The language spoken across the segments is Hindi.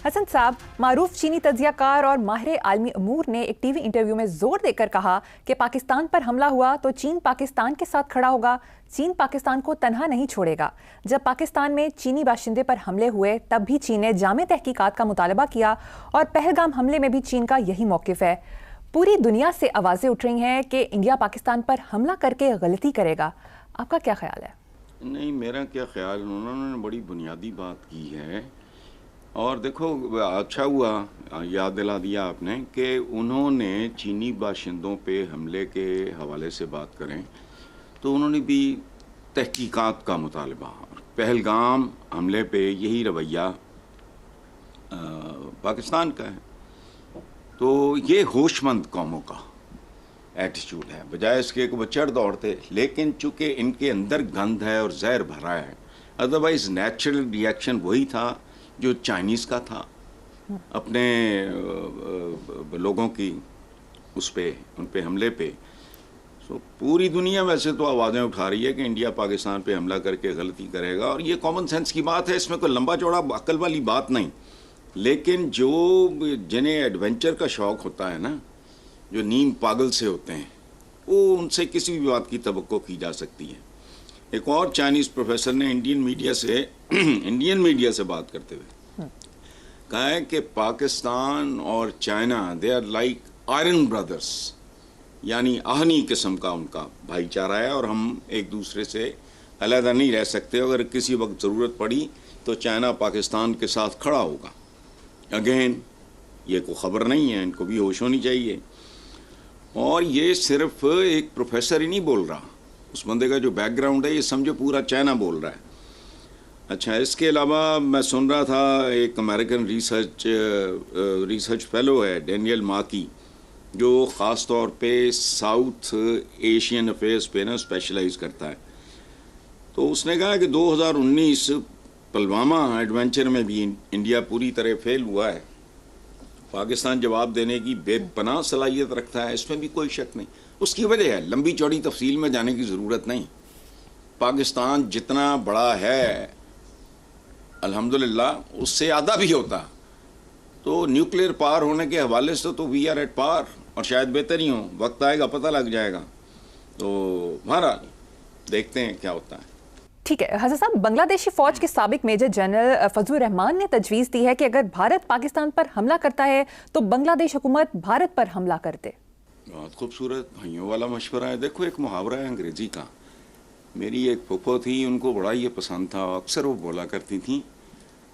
हसन साहब, मारूफ चीनी तज्जियाकार और माहिर आलमी अमूर ने एक टीवी इंटरव्यू में जोर देकर कहा कि पाकिस्तान पर हमला हुआ तो चीन पाकिस्तान के साथ खड़ा होगा, चीन पाकिस्तान को तन्हा नहीं छोड़ेगा। जब पाकिस्तान में चीनी बाशिंदे पर हमले हुए तब भी चीन ने जामे तहकीकात का मुतालबा किया और पहलगाम हमले में भी चीन का यही मौकिफ है। पूरी दुनिया से आवाज़ें उठ रही हैं कि इंडिया पाकिस्तान पर हमला करके गलती करेगा। आपका क्या ख्याल है? नहीं, मेरा क्या ख्याल, उन्होंने बड़ी बुनियादी बात की है। और देखो, अच्छा हुआ याद दिला दिया आपने कि उन्होंने चीनी बाशिंदों पे हमले के हवाले से बात करें तो उन्होंने भी तहकीकात का मुतालबा, पहलगाम हमले पे यही रवैया पाकिस्तान का है। तो ये होशमंद कौमों का एटीट्यूड है, बजाय इसके कि वो चढ़ दौड़ते। लेकिन चूँकि इनके अंदर गंद है और जहर भरा है, अदरवाइज़ नेचुरल रिएक्शन वही था जो चाइनीज़ का था अपने लोगों की उस पे, उन पे हमले पे। सो पूरी दुनिया वैसे तो आवाज़ें उठा रही है कि इंडिया पाकिस्तान पे हमला करके गलती करेगा, और ये कॉमन सेंस की बात है, इसमें कोई लंबा चौड़ा अक्ल वाली बात नहीं। लेकिन जो जिन्हें एडवेंचर का शौक़ होता है ना, जो नीम पागल से होते हैं, वो उनसे किसी भी बात की तवक्को की जा सकती है। एक और चाइनीज़ प्रोफेसर ने इंडियन मीडिया से बात करते हुए कहा है कि पाकिस्तान और China they are like iron brothers, यानी आहनी किस्म का उनका भाईचारा है और हम एक दूसरे से अलग नहीं रह सकते। अगर किसी वक्त ज़रूरत पड़ी तो चाइना पाकिस्तान के साथ खड़ा होगा। अगेन, ये कोई ख़बर नहीं है, इनको भी होश होनी चाहिए। और ये सिर्फ एक प्रोफेसर ही नहीं बोल रहा, उस बंदे का जो बैकग्राउंड है ये समझो पूरा चाइना बोल रहा है। अच्छा, इसके अलावा मैं सुन रहा था एक अमेरिकन रिसर्च फेलो है डैनियल माकी, जो ख़ास तौर पे साउथ एशियन अफेयर्स पे ना स्पेशलाइज करता है। तो उसने कहा कि 2019 पुलवामा एडवेंचर में भी इंडिया पूरी तरह फेल हुआ है। पाकिस्तान जवाब देने की बेपनाह सलाहियत रखता है, इसमें भी कोई शक नहीं। उसकी वजह है, लंबी चौड़ी तफसील में जाने की ज़रूरत नहीं। पाकिस्तान जितना बड़ा है अल्हम्दुलिल्लाह उससे आधा भी होता तो न्यूक्लियर पावर होने के हवाले से तो वी आर एट पावर, और शायद बेहतर ही हो। वक्त आएगा पता लग जाएगा। तो बहरहाल देखते हैं क्या होता है। ठीक है हसन साहब, बांग्लादेशी फौज के साबिक मेजर जनरल फजलुर रहमान ने तजवीज़ दी है कि अगर भारत पाकिस्तान पर हमला करता है तो बांग्लादेश हुकूमत भारत पर हमला कर दे। बहुत खूबसूरत भाइयों वाला मशवरा है। देखो, एक मुहावरा है अंग्रेज़ी का, मेरी एक फूफो थी, उनको बड़ा ये पसंद था, अक्सर वो बोला करती थी,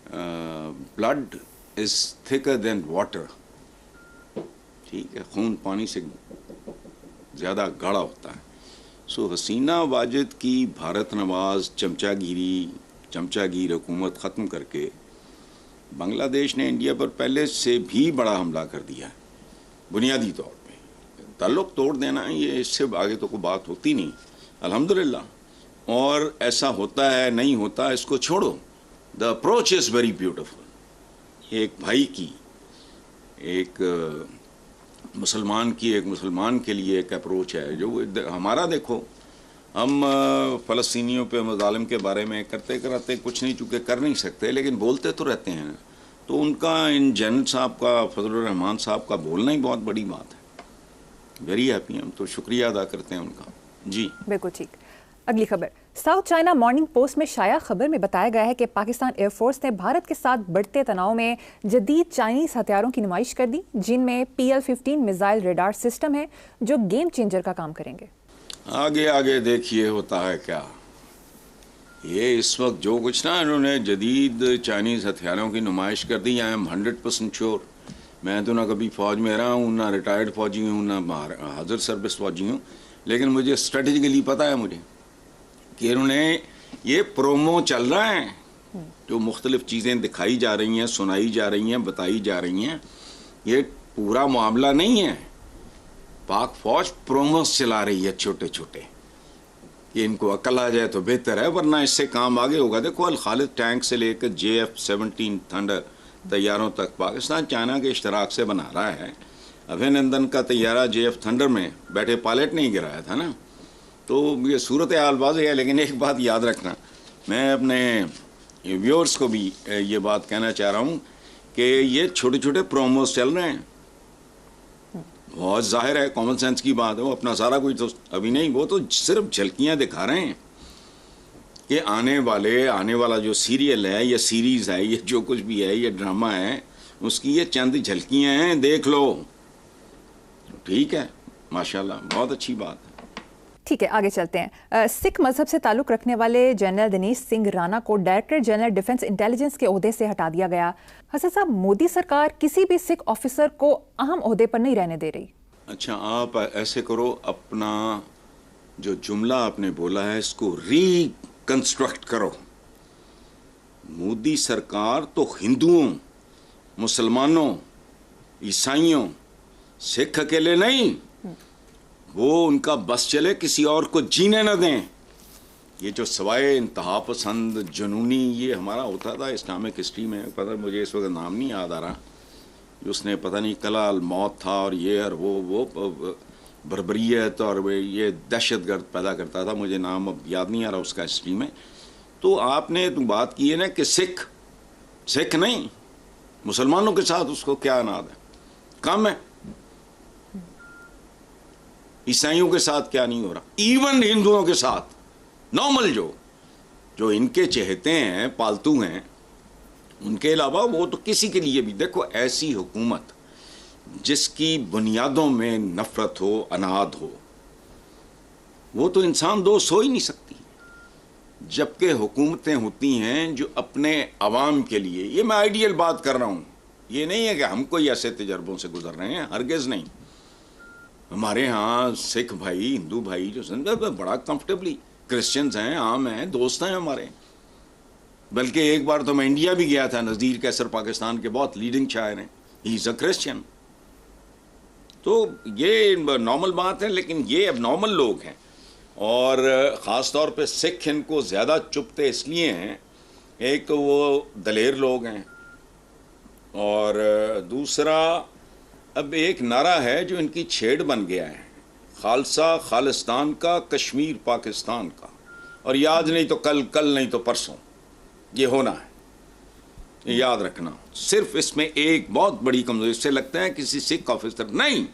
blood is thicker than water. ठीक है, खून पानी से ज़्यादा गाढ़ा होता है। सो हसीना वाजिद की भारत नवाज चमचागीर हुकूमत ख़त्म करके बांग्लादेश ने इंडिया पर पहले से भी बड़ा हमला कर दिया है। बुनियादी तौर पे ताल्लुक़ तोड़ देना, ये इससे आगे तो कोई बात होती नहीं अल्हम्दुलिल्लाह। और ऐसा होता है नहीं होता इसको छोड़ो, the approach is very beautiful. एक भाई की, एक मुसलमान के लिए एक अप्रोच है जो हमारा। देखो, हम फ़लस्तीनियों पे मज़ालिम के बारे में करते कराते कुछ नहीं, चूँकि कर नहीं सकते, लेकिन बोलते तो रहते हैं। तो उनका, इन जनरल साहब का, फजलुर रहमान साहब का बोलना ही बहुत बड़ी बात है। वेरी हैप्पी, हम तो शुक्रिया अदा करते हैं उनका। जी बिल्कुल ठीक। अगली खबर, साउथ चाइना मॉर्निंग पोस्ट में शाया खबर में बताया गया है कि पाकिस्तान एयरफोर्स ने भारत के साथ बढ़ते तनाव में जदीद चाइनीज़ हथियारों की नुमाइश कर दी, जिनमें PL-15 मिसाइल रेडार सिस्टम है जो गेम चेंजर का काम करेंगे। आगे आगे देखिए होता है क्या। ये इस वक्त जो कुछ ना इन्होंने जदीद चाइनीज़ हथियारों की नुमाइश कर दी, आई एम 100% श्योर। मैं तो ना कभी फ़ौज में रहा हूँ, ना रिटायर्ड फ़ौजी हूँ, ना हाजिर सर्विस फ़ौजी हूँ, लेकिन मुझे स्ट्रेटेजिकली पता है मुझे कि इन्होंने ये प्रोमो चल रहा है, जो मुख्तलिफ चीज़ें दिखाई जा रही हैं, सुनाई जा रही हैं, बताई जा रही हैं, ये पूरा मामला नहीं है। पाक फौज प्रोमोस चला रही है छोटे छोटे, कि इनको अकल आ जाए तो बेहतर है, वरना इससे काम आगे होगा। देखो, अल खालिद टैंक से लेकर JF-17 थंडर तैयारों तक पाकिस्तान चाइना के इश्तराक से बना रहा है। अभिनंदन का तैयारा JF थंडर में बैठे पायलट नहीं गिराया था ना। तो ये सूरत हाल वाज़ेह है। लेकिन एक बात याद रखना, मैं अपने व्यूअर्स को भी ये बात कहना चाह रहा हूँ कि ये छोटे छोटे प्रोमोस चल रहे हैं। बहुत जाहिर है, कॉमन सेंस की बात है, वो अपना सारा कुछ तो अभी नहीं, वो तो सिर्फ झलकियां दिखा रहे हैं कि आने वाला जो सीरियल है या सीरीज है, ये जो कुछ भी है, ये ड्रामा है, उसकी ये चंद झलकियां हैं, देख लो। ठीक है, माशाल्लाह, बहुत अच्छी बात है। ठीक है, आगे चलते हैं। सिख मजहब से ताल्लुक रखने वाले जनरल दिनेश सिंह राणा को डायरेक्टर जनरल डिफेंस इंटेलिजेंस के ओहदे से हटा दिया गया। हसन साहब, मोदी सरकार किसी भी सिख ऑफिसर को अहम ओहदे पर नहीं रहने दे रही। अच्छा, आप ऐसे करो, अपना जो जुमला आपने बोला है इसको रिकंस्ट्रक्ट करो। मोदी सरकार तो हिंदुओं, मुसलमानों, ईसाइयों, सिख अकेले नहीं, वो उनका बस चले, किसी और को जीने न दें। ये जो सवाए इंतहा पसंद जुनूनी ये हमारा होता था इस्लामिक हिस्ट्री में, पता मुझे इस वक्त नाम नहीं याद आ रहा, उसने पता नहीं कलाल मौत था और ये और वो बर्बरियत और ये दहशतगर्द पैदा करता था, मुझे नाम अब याद नहीं आ रहा उसका हिस्ट्री में। तो आपने तो बात की है ना कि सिख नहीं, मुसलमानों के साथ उसको क्या अनाद है, कम है। ईसाइयों के साथ क्या नहीं हो रहा, इवन हिंदुओं के साथ नॉर्मल जो इनके चहेते हैं, पालतू हैं, उनके अलावा वो तो किसी के लिए भी। देखो, ऐसी हुकूमत जिसकी बुनियादों में नफरत हो, अनाद हो, वो तो इंसान दोस्त हो ही नहीं सकती। जबकि हुकूमतें होती हैं जो अपने अवाम के लिए, ये मैं आइडियल बात कर रहा हूँ, ये नहीं है कि हम कोई ऐसे तजर्बों से गुजर रहे हैं, हरगिज़ नहीं। हमारे यहाँ सिख भाई, हिंदू भाई जो बड़ा कंफर्टेबली, क्रिश्चियंस हैं, आम हैं, दोस्त हैं हमारे। बल्कि एक बार तो मैं इंडिया भी गया था, नज़ीर कैसर पाकिस्तान के बहुत लीडिंग शायर हैं, ही इज़ अ क्रिश्चियन। तो ये नॉर्मल बात है, लेकिन ये अब नॉर्मल लोग हैं, और ख़ास तौर पे सिख इनको ज़्यादा चुपते इसलिए हैं, एक तो वो दलेर लोग हैं, और दूसरा अब एक नारा है जो इनकी छेड़ बन गया है, खालसा खालिस्तान का, कश्मीर पाकिस्तान का, और ये आज नहीं तो कल, कल नहीं तो परसों ये होना है, ये याद रखना। सिर्फ इसमें एक बहुत बड़ी कमजोरी, इससे लगता है किसी सिख ऑफिसर नहीं,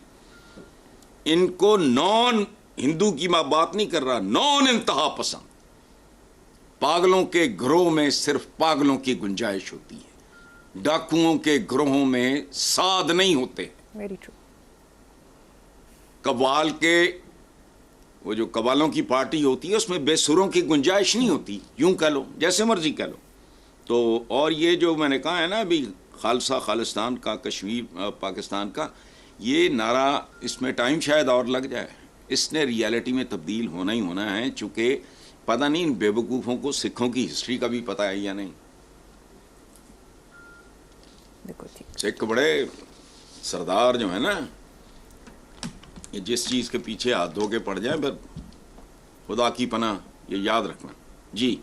इनको नॉन हिंदू की मैं बात नहीं कर रहा, नॉन इंतहा पसंद पागलों के ग्रोह में सिर्फ पागलों की गुंजाइश होती है, डाकुओं के ग्रोहों में साध नहीं होते। Very true. कव्वाल के, वो जो कव्वालों की पार्टी होती है उसमें बेसुरों की गुंजाइश नहीं होती, यूं कह लो, जैसे मर्जी कह लो। तो और ये जो मैंने कहा है ना अभी, खालसा खालिस्तान का, कश्मीर पाकिस्तान का, ये नारा, इसमें टाइम शायद और लग जाए, इसने रियलिटी में तब्दील होना ही होना है, चूँकि पता नहीं इन बेवकूफ़ों को सिखों की हिस्ट्री का भी पता है या नहीं। सिख बड़े सरदार जो है ना, ये जिस चीज़ के पीछे हाथ धो के पड़ जाए, फिर खुदा की पनाह, ये याद रखना जी।